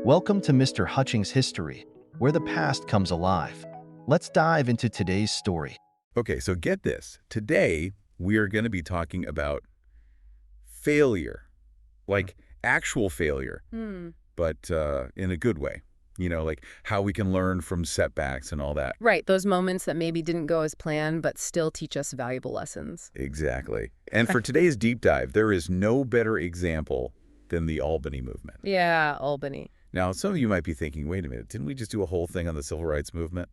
Welcome to Mr. Hutchings History, where the past comes alive. Let's dive into today's story. Okay, so get this. Today, we are going to be talking about failure, like actual failure, but in a good way. Like how we can learn from setbacks and all that. Right, those moments that maybe didn't go as planned, but still teach us valuable lessons. Exactly. And for today's deep dive, there is no better example than the Albany Movement. Yeah, Albany. Now, some of you might be thinking, wait a minute, didn't we just do a whole thing on the Civil Rights Movement?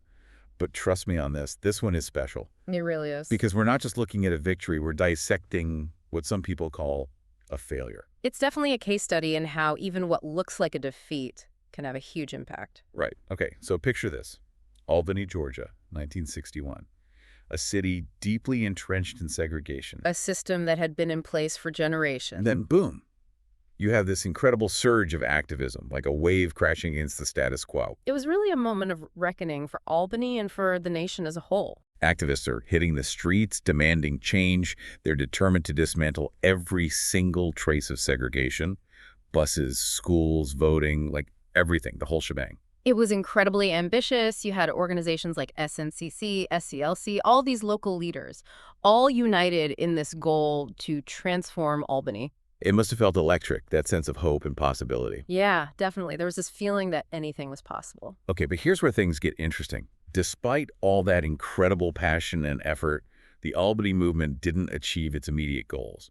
But trust me on this one is special. It really is. Because we're not just looking at a victory, we're dissecting what some people call a failure. It's definitely a case study in how even what looks like a defeat can have a huge impact. Right. Okay, so picture this. Albany, Georgia, 1961. A city deeply entrenched in segregation. A system that had been in place for generations. And then, boom, you have this incredible surge of activism, like a wave crashing against the status quo. It was really a moment of reckoning for Albany and for the nation as a whole. Activists are hitting the streets, demanding change. They're determined to dismantle every single trace of segregation. Buses, schools, voting, like everything, the whole shebang. It was incredibly ambitious. You had organizations like SNCC, SCLC, all these local leaders, all united in this goal to transform Albany. It must have felt electric, that sense of hope and possibility. Yeah, definitely. There was this feeling that anything was possible. Okay, but here's where things get interesting. Despite all that incredible passion and effort, the Albany Movement didn't achieve its immediate goals.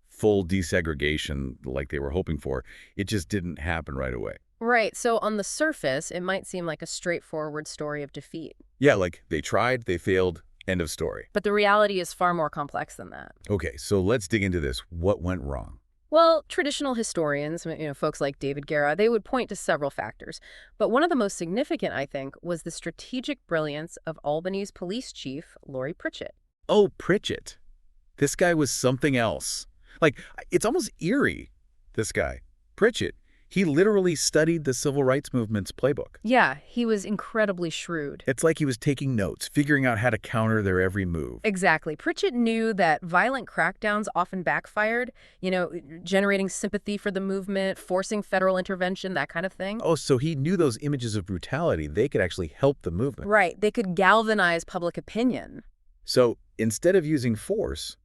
Full desegregation, like they were hoping for, it just didn't happen right away. Right, so on the surface, it might seem like a straightforward story of defeat. Yeah, like they tried, they failed, end of story. But the reality is far more complex than that. Okay, so let's dig into this. What went wrong? Well, traditional historians, folks like David Guerra, they would point to several factors. But one of the most significant, I think, was the strategic brilliance of Albany's police chief, Laurie Pritchett. Oh, Pritchett. This guy was something else. Like, it's almost eerie, this guy. Pritchett, he literally studied the Civil Rights Movement's playbook. Yeah, he was incredibly shrewd. It's like he was taking notes, figuring out how to counter their every move. Exactly. Pritchett knew that violent crackdowns often backfired, generating sympathy for the movement, forcing federal intervention, that kind of thing. Oh, so he knew those images of brutality, they could actually help the movement. Right. They could galvanize public opinion. So instead of using force,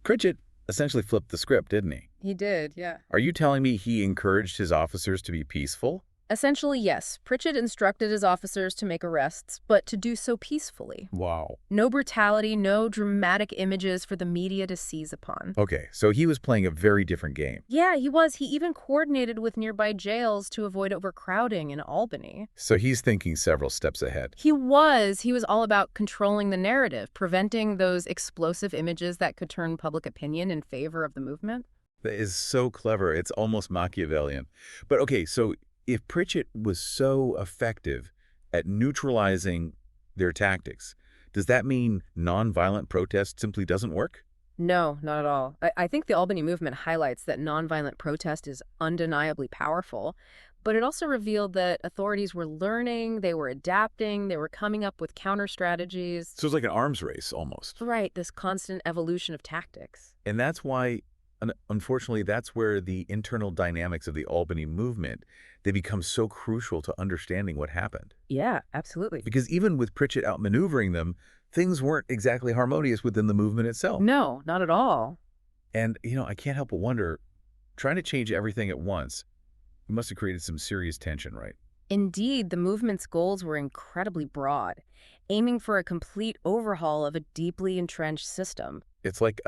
Pritchett essentially flipped the script, didn't he? He did, yeah. Are you telling me he encouraged his officers to be peaceful? Essentially, yes. Pritchett instructed his officers to make arrests, but to do so peacefully. Wow. No brutality, no dramatic images for the media to seize upon. Okay, so he was playing a very different game. Yeah, he was. He even coordinated with nearby jails to avoid overcrowding in Albany. So he's thinking several steps ahead. He was. He was all about controlling the narrative, preventing those explosive images that could turn public opinion in favor of the movement. That is so clever. It's almost Machiavellian. But okay, so if Pritchett was so effective at neutralizing their tactics, does that mean nonviolent protest simply doesn't work? No, not at all. I think the Albany Movement highlights that nonviolent protest is undeniably powerful, but it also revealed that authorities were learning, they were adapting, they were coming up with counter strategies. So it's like an arms race almost. Right, this constant evolution of tactics. And that's why, unfortunately, that's where the internal dynamics of the Albany Movement, they become so crucial to understanding what happened. Yeah, absolutely. Because even with Pritchett outmaneuvering them, things weren't exactly harmonious within the movement itself. No, not at all. And, I can't help but wonder, trying to change everything at once, it must have created some serious tension, right? Indeed, the movement's goals were incredibly broad, aiming for a complete overhaul of a deeply entrenched system. It's like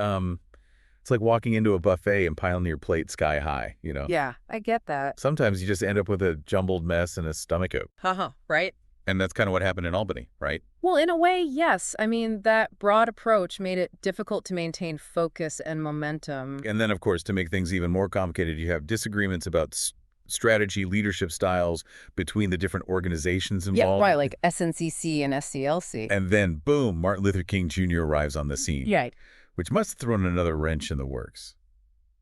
walking into a buffet and piling your plate sky high, Yeah, I get that. Sometimes you just end up with a jumbled mess and a stomachache. Right? And that's kind of what happened in Albany, right? Well, in a way, yes. I mean, that broad approach made it difficult to maintain focus and momentum. And then, of course, to make things even more complicated, you have disagreements about strategy, leadership styles between the different organizations involved. Yeah, right, like SNCC and SCLC. And then, boom, Martin Luther King Jr. arrives on the scene. Right. Which must have thrown another wrench in the works.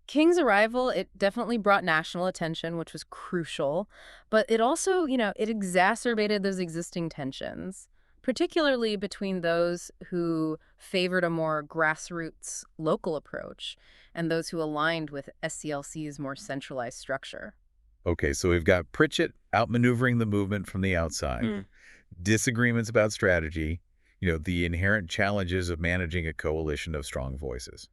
King's arrival, it definitely brought national attention, which was crucial, but it also, it exacerbated those existing tensions, particularly between those who favored a more grassroots local approach and those who aligned with SCLC's more centralized structure. Okay, so we've got Pritchett outmaneuvering the movement from the outside, disagreements about strategy, the inherent challenges of managing a coalition of strong voices.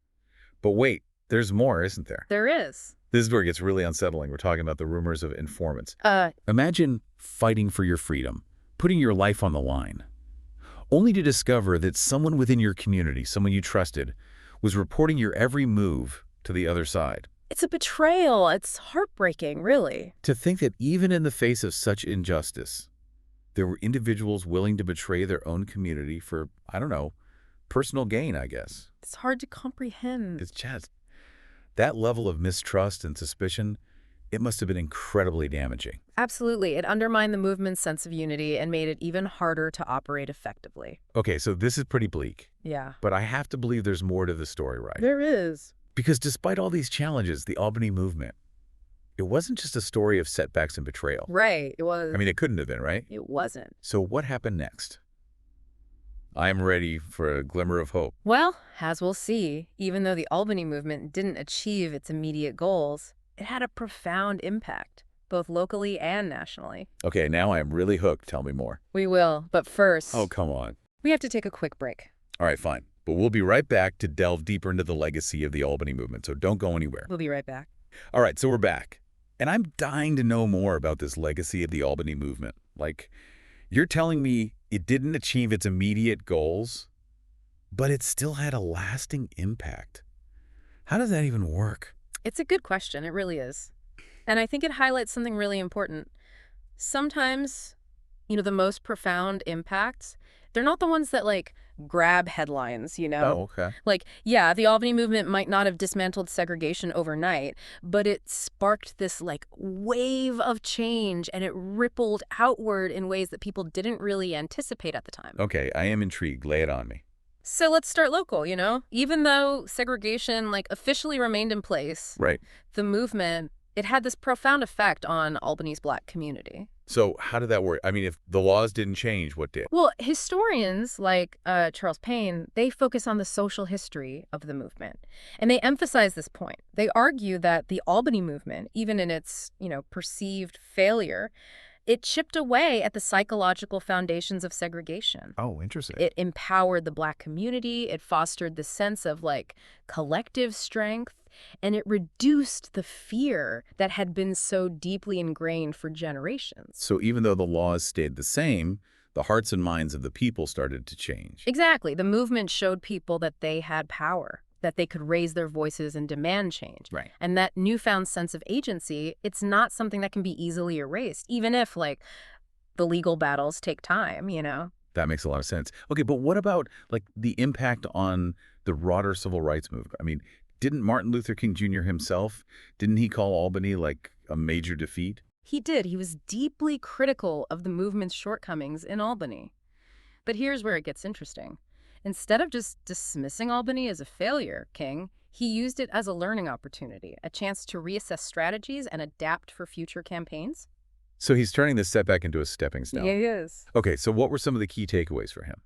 But wait, there's more, isn't there? There is. This is where it gets really unsettling. We're talking about the rumors of informants. Imagine fighting for your freedom, putting your life on the line, only to discover that someone within your community, someone you trusted, was reporting your every move to the other side. It's a betrayal. It's heartbreaking, really. To think that even in the face of such injustice, there were individuals willing to betray their own community for, I don't know, personal gain, I guess. It's hard to comprehend. It's just that level of mistrust and suspicion, it must have been incredibly damaging. Absolutely. It undermined the movement's sense of unity and made it even harder to operate effectively. Okay, so this is pretty bleak. Yeah. But I have to believe there's more to the story, right? There is. Because despite all these challenges, the Albany Movement, it wasn't just a story of setbacks and betrayal. Right. It was. I mean, it couldn't have been, right? It wasn't. So what happened next? I am ready for a glimmer of hope. Well, as we'll see, even though the Albany Movement didn't achieve its immediate goals, it had a profound impact, both locally and nationally. Okay, now I am really hooked. Tell me more. We will, but first, Oh, come on. we have to take a quick break. All right, fine. But we'll be right back to delve deeper into the legacy of the Albany Movement, so don't go anywhere. We'll be right back. All right, so we're back. And I'm dying to know more about this legacy of the Albany Movement. Like, you're telling me it didn't achieve its immediate goals, but it still had a lasting impact. How does that even work? It's a good question. It really is. And I think it highlights something really important. Sometimes, the most profound impacts, they're not the ones that, grab headlines, Oh, okay. Yeah, the Albany Movement might not have dismantled segregation overnight, but it sparked this, wave of change, and it rippled outward in ways that people didn't really anticipate at the time. Okay, I am intrigued. Lay it on me. So let's start local, Even though segregation, officially remained in place, Right. the movement, it had this profound effect on Albany's Black community. So how did that work? I mean, if the laws didn't change, what did? Well, historians like Charles Payne, they focus on the social history of the movement. And they emphasize this point. They argue that the Albany Movement, even in its, perceived failure, it chipped away at the psychological foundations of segregation. Oh, interesting. It empowered the Black community. It fostered the sense of, collective strength. And it reduced the fear that had been so deeply ingrained for generations. So even though the laws stayed the same, the hearts and minds of the people started to change. Exactly. The movement showed people that they had power, that they could raise their voices and demand change. Right. And that newfound sense of agency, it's not something that can be easily erased, even if, the legal battles take time, That makes a lot of sense. Okay, but what about, the impact on the broader civil rights movement? I mean, didn't Martin Luther King Jr. himself, didn't he call Albany a major defeat? He did. He was deeply critical of the movement's shortcomings in Albany. But here's where it gets interesting. Instead of just dismissing Albany as a failure, King, he used it as a learning opportunity, a chance to reassess strategies and adapt for future campaigns. So he's turning this setback into a stepping stone. Yeah, he is. Okay, so what were some of the key takeaways for him?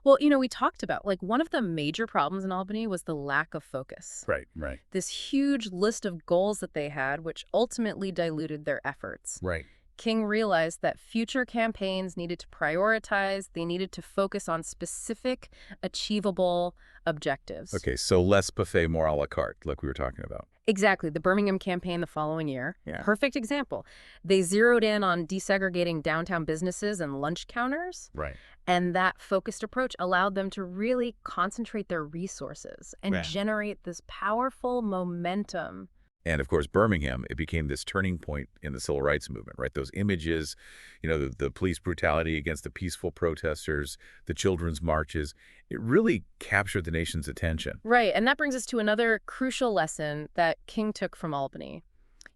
Well, we talked about, one of the major problems in Albany was the lack of focus. Right. This huge list of goals that they had, which ultimately diluted their efforts. Right. King realized that future campaigns needed to prioritize, they needed to focus on specific, achievable objectives. Okay, so less buffet, more a la carte, like we were talking about. Exactly. The Birmingham Campaign the following year. Yeah. Perfect example. They zeroed in on desegregating downtown businesses and lunch counters. Right. And that focused approach allowed them to really concentrate their resources and generate this powerful momentum. And of course, Birmingham, it became this turning point in the civil rights movement, right? Those images, the police brutality against the peaceful protesters, the children's marches, it really captured the nation's attention. Right. And that brings us to another crucial lesson that King took from Albany.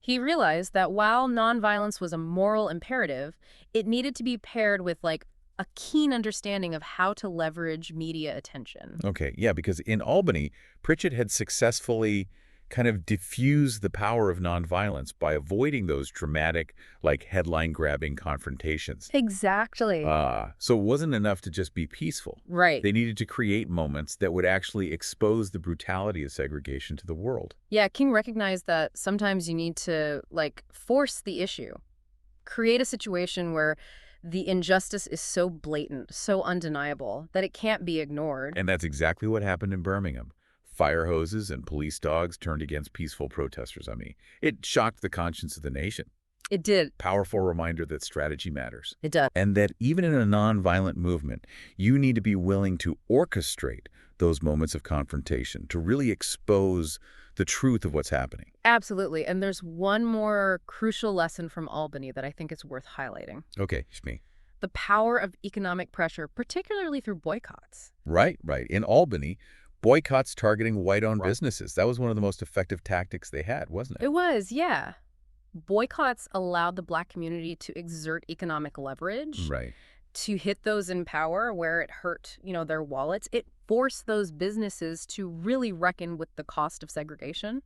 He realized that while nonviolence was a moral imperative, it needed to be paired with a keen understanding of how to leverage media attention. Okay, yeah, because in Albany, Pritchett had successfully kind of diffuse the power of nonviolence by avoiding those dramatic, like headline-grabbing confrontations. Exactly. So it wasn't enough to just be peaceful. Right. They needed to create moments that would actually expose the brutality of segregation to the world. Yeah, King recognized that sometimes you need to, force the issue. Create a situation where the injustice is so blatant, so undeniable, that it can't be ignored. And that's exactly what happened in Birmingham. Fire hoses and police dogs turned against peaceful protesters. It shocked the conscience of the nation. It did. Powerful reminder that strategy matters. It does. And that even in a nonviolent movement, you need to be willing to orchestrate those moments of confrontation to really expose the truth of what's happening. Absolutely. And there's one more crucial lesson from Albany that I think is worth highlighting. Okay, Shmi. The power of economic pressure, particularly through boycotts. Right. In Albany, boycotts targeting white-owned businesses. That was one of the most effective tactics they had, wasn't it? It was, yeah. Boycotts allowed the Black community to exert economic leverage. Right. To hit those in power where it hurt, their wallets. It forced those businesses to really reckon with the cost of segregation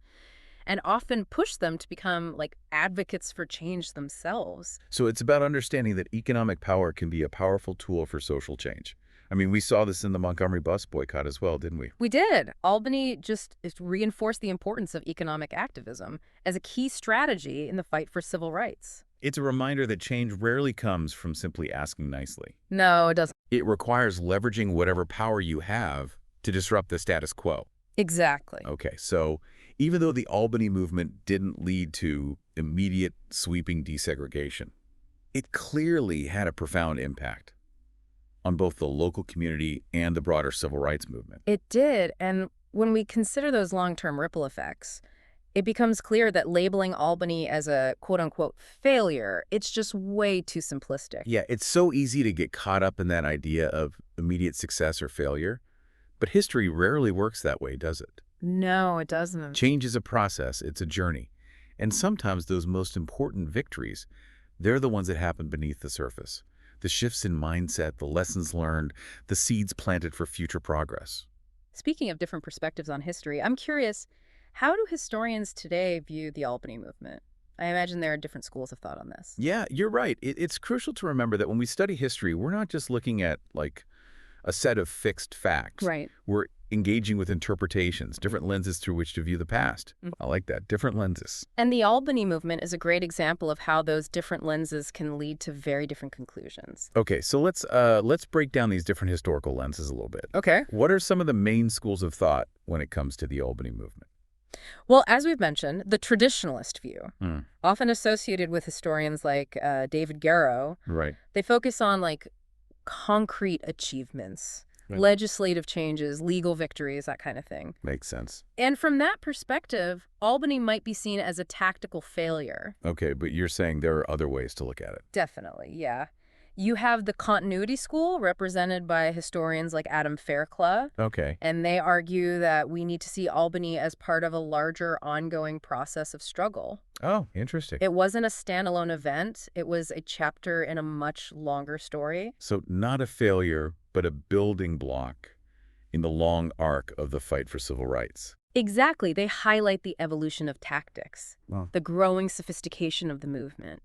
and often push them to become advocates for change themselves. So it's about understanding that economic power can be a powerful tool for social change. We saw this in the Montgomery bus boycott as well, didn't we? We did. Albany just reinforced the importance of economic activism as a key strategy in the fight for civil rights. It's a reminder that change rarely comes from simply asking nicely. No, it doesn't. It requires leveraging whatever power you have to disrupt the status quo. Exactly. Okay, so even though the Albany movement didn't lead to immediate sweeping desegregation, it clearly had a profound impact on both the local community and the broader civil rights movement. It did, and when we consider those long-term ripple effects, it becomes clear that labeling Albany as a quote-unquote failure, it's just way too simplistic. Yeah, it's so easy to get caught up in that idea of immediate success or failure, but history rarely works that way, does it? No, it doesn't. Change is a process, it's a journey. And sometimes those most important victories, they're the ones that happen beneath the surface. The shifts in mindset, the lessons learned, the seeds planted for future progress. Speaking of different perspectives on history, I'm curious, how do historians today view the Albany movement? I imagine there are different schools of thought on this. Yeah, you're right. It's crucial to remember that when we study history, we're not just looking at a set of fixed facts. Right. We're engaging with interpretations, different lenses through which to view the past. I like that, different lenses. And the Albany movement is a great example of how those different lenses can lead to very different conclusions. Okay, so let's break down these different historical lenses a little bit. Okay. What are some of the main schools of thought when it comes to the Albany movement? Well, as we've mentioned, the traditionalist view, often associated with historians like David Garrow, Right. they focus on concrete achievements, legislative changes, legal victories, that kind of thing. Makes sense. And from that perspective, Albany might be seen as a tactical failure. Okay, but you're saying there are other ways to look at it. Definitely, yeah. You have the continuity school represented by historians like Adam Fairclough. Okay. And they argue that we need to see Albany as part of a larger ongoing process of struggle. Oh, interesting. It wasn't a standalone event. It was a chapter in a much longer story. So not a failure, but a building block in the long arc of the fight for civil rights. Exactly. They highlight the evolution of tactics, Wow. the growing sophistication of the movement,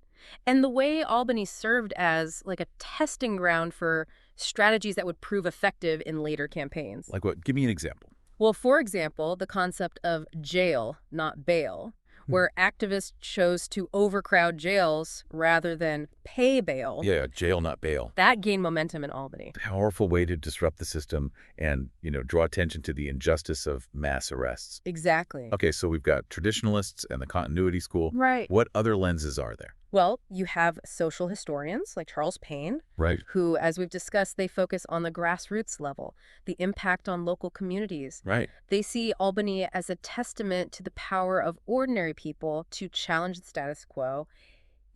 and the way Albany served as a testing ground for strategies that would prove effective in later campaigns. Like what? Give me an example. Well, for example, the concept of jail, not bail, where activists chose to overcrowd jails rather than pay bail. Yeah, jail, not bail. That gained momentum in Albany. Powerful way to disrupt the system and, draw attention to the injustice of mass arrests. Exactly. Okay, so we've got traditionalists and the continuity school. Right. What other lenses are there? Well, you have social historians like Charles Payne, Right. who, as we've discussed, they focus on the grassroots level, the impact on local communities. Right. They see Albany as a testament to the power of ordinary people to challenge the status quo,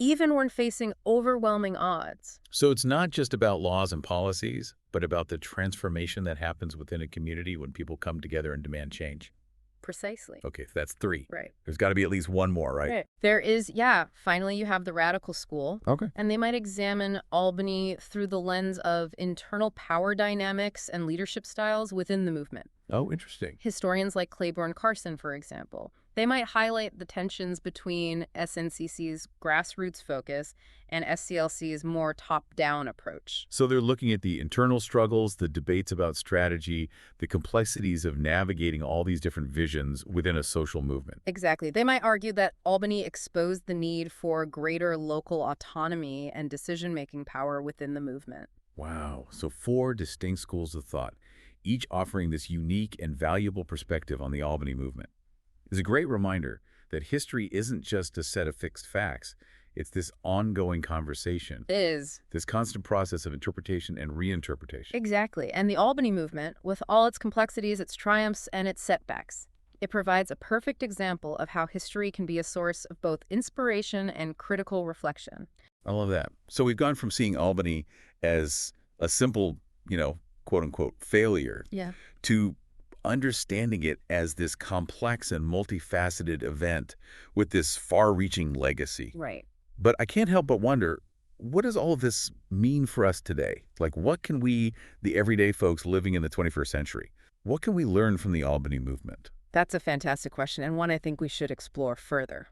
even when facing overwhelming odds. So it's not just about laws and policies, but about the transformation that happens within a community when people come together and demand change. Precisely. Okay, so that's 3. Right. There's got to be at least one more, right? There is, finally you have the radical school. Okay. And they might examine Albany through the lens of internal power dynamics and leadership styles within the movement. Oh, interesting. Historians like Claiborne Carson, for example, They might highlight the tensions between SNCC's grassroots focus and SCLC's more top-down approach. So they're looking at the internal struggles, the debates about strategy, the complexities of navigating all these different visions within a social movement. Exactly. They might argue that Albany exposed the need for greater local autonomy and decision-making power within the movement. Wow. So 4 distinct schools of thought, each offering this unique and valuable perspective on the Albany movement. It's a great reminder that history isn't just a set of fixed facts. It's this ongoing conversation. It is. This constant process of interpretation and reinterpretation. Exactly. And the Albany movement, with all its complexities, its triumphs, and its setbacks, it provides a perfect example of how history can be a source of both inspiration and critical reflection. I love that. So we've gone from seeing Albany as a simple, quote-unquote failure to understanding it as this complex and multifaceted event with this far-reaching legacy. Right. But I can't help but wonder, what does all of this mean for us today? Like, what can we, the everyday folks living in the 21st century, what can we learn from the Albany movement? That's a fantastic question, and one I think we should explore further.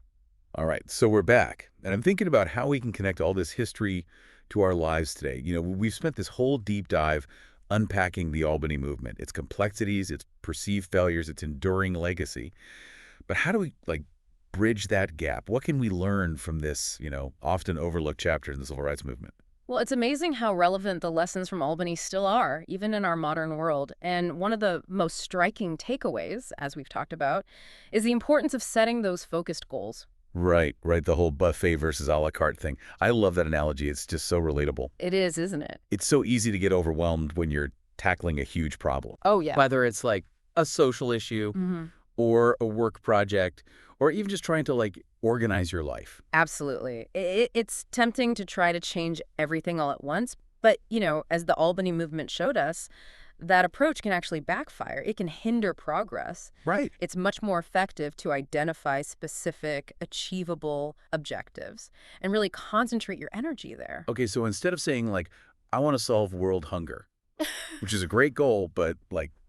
All right, so we're back, and I'm thinking about how we can connect all this history to our lives today. We've spent this whole deep dive unpacking the Albany movement, its complexities, its perceived failures, its enduring legacy. But how do we, bridge that gap? What can we learn from this, often overlooked chapter in the civil rights movement? Well, it's amazing how relevant the lessons from Albany still are, even in our modern world. And one of the most striking takeaways, as we've talked about, is the importance of setting those focused goals. Right. The whole buffet versus a la carte thing. I love that analogy. It's just so relatable. It is, isn't it? It's so easy to get overwhelmed when you're tackling a huge problem. Oh, yeah. Whether it's like a social issue or a work project or even just trying to Organize your life. Absolutely. It's tempting to try to change everything all at once. But, as the Albany movement showed us, that approach can actually backfire. It can hinder progress. Right. It's much more effective to identify specific, achievable objectives and really concentrate your energy there. Okay, so instead of saying, I want to solve world hunger, which is a great goal, but,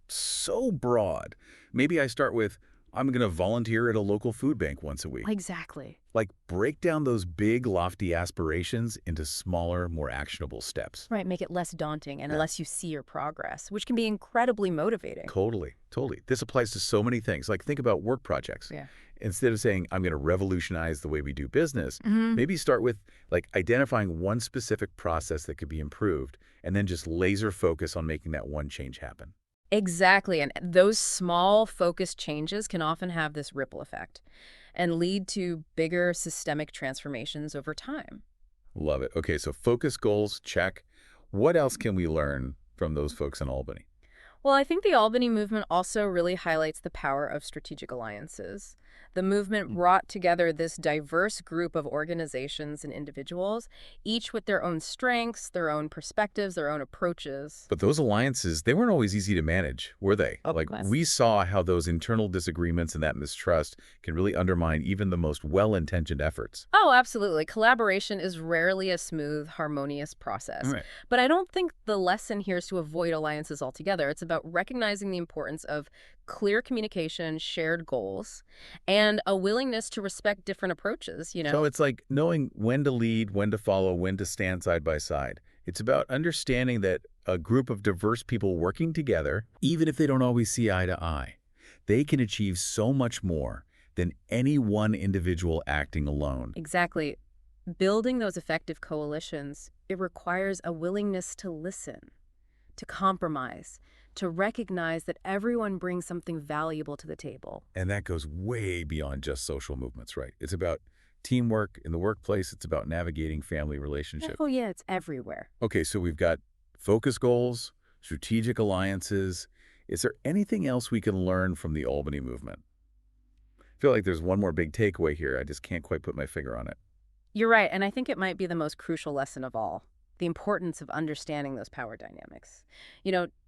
so broad, maybe I start with, I'm going to volunteer at a local food bank once a week. Exactly. Break down those big, lofty aspirations into smaller, more actionable steps. Right, make it less daunting and less you see your progress, which can be incredibly motivating. Totally. This applies to so many things. Think about work projects. Yeah. Instead of saying, I'm going to revolutionize the way we do business, maybe start with, identifying one specific process that could be improved, and then just laser focus on making that one change happen. Exactly, and those small, focused changes can often have this ripple effect and lead to bigger systemic transformations over time. Love it. Okay, so focus goals, check. What else can we learn from those folks in Albany? Well, I think the Albany movement also really highlights the power of strategic alliances. The movement brought together this diverse group of organizations and individuals, each with their own strengths, their own perspectives, their own approaches. But those alliances, they weren't always easy to manage, were they? Of course. We saw how those internal disagreements and that mistrust can really undermine even the most well-intentioned efforts. Oh, absolutely. Collaboration is rarely a smooth, harmonious process. Right. But I don't think the lesson here is to avoid alliances altogether. It's about recognizing the importance of clear communication, shared goals, and a willingness to respect different approaches, So it's knowing when to lead, when to follow, when to stand side by side. It's about understanding that a group of diverse people working together, even if they don't always see eye to eye, they can achieve so much more than any one individual acting alone. Exactly. Building those effective coalitions, it requires a willingness to listen, to compromise, to recognize that everyone brings something valuable to the table. And that goes way beyond just social movements, right? It's about teamwork in the workplace. It's about navigating family relationships. Oh, yeah, it's everywhere. Okay, so we've got focus goals, strategic alliances. Is there anything else we can learn from the Albany movement? I feel like there's one more big takeaway here. I just can't quite put my finger on it. You're right, and I think it might be the most crucial lesson of all, the importance of understanding those power dynamics.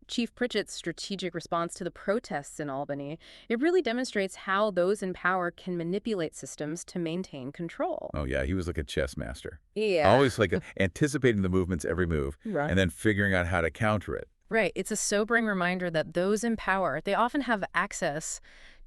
Chief Pritchett's strategic response to the protests in Albany, it really demonstrates how those in power can manipulate systems to maintain control. Oh, yeah, he was like a chess master. Yeah. Always anticipating the movement's every move and then figuring out how to counter it. Right. It's a sobering reminder that those in power, they often have access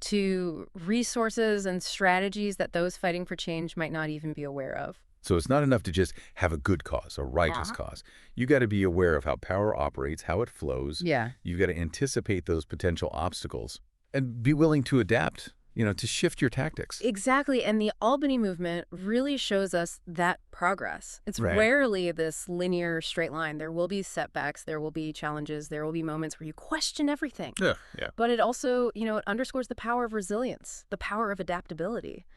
to resources and strategies that those fighting for change might not even be aware of. So it's not enough to just have a good cause, a righteous cause. You got to be aware of how power operates, how it flows. Yeah. You've got to anticipate those potential obstacles and be willing to adapt, to shift your tactics. Exactly. And the Albany Movement really shows us that progress. It's Right. rarely this linear straight line. There will be setbacks, there will be challenges, there will be moments where you question everything. Yeah. But it also, it underscores the power of resilience, the power of adaptability,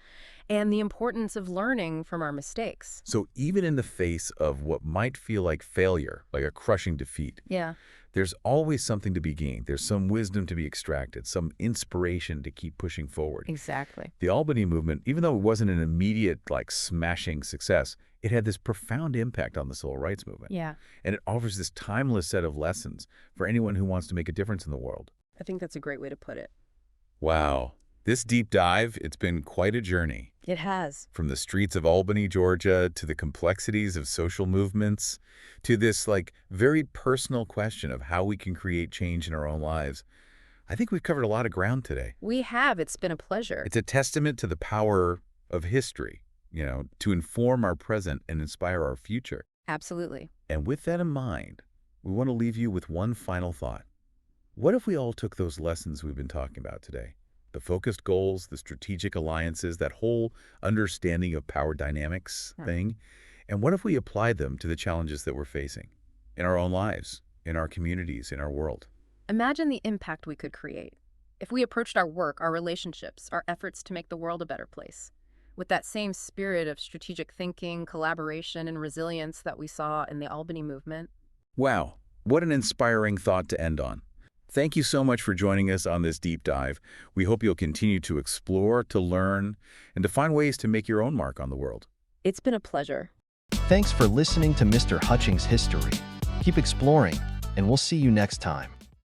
and the importance of learning from our mistakes. So even in the face of what might feel like failure, like a crushing defeat, Yeah. there's always something to be gained. There's some wisdom to be extracted, some inspiration to keep pushing forward. Exactly. The Albany Movement, even though it wasn't an immediate, smashing success, it had this profound impact on the civil rights movement. Yeah. And it offers this timeless set of lessons for anyone who wants to make a difference in the world. I think that's a great way to put it. Wow. This deep dive, it's been quite a journey. It has. From the streets of Albany, Georgia, to the complexities of social movements, to this, very personal question of how we can create change in our own lives. I think we've covered a lot of ground today. We have. It's been a pleasure. It's a testament to the power of history, to inform our present and inspire our future. Absolutely. And with that in mind, we want to leave you with one final thought. What if we all took those lessons we've been talking about today? The focused goals, the strategic alliances, that whole understanding of power dynamics thing. And what if we applied them to the challenges that we're facing in our own lives, in our communities, in our world? Imagine the impact we could create if we approached our work, our relationships, our efforts to make the world a better place with that same spirit of strategic thinking, collaboration, and resilience that we saw in the Albany Movement. Wow, what an inspiring thought to end on. Thank you so much for joining us on this deep dive. We hope you'll continue to explore, to learn, and to find ways to make your own mark on the world. It's been a pleasure. Thanks for listening to Mr. Hutchings History. Keep exploring, and we'll see you next time.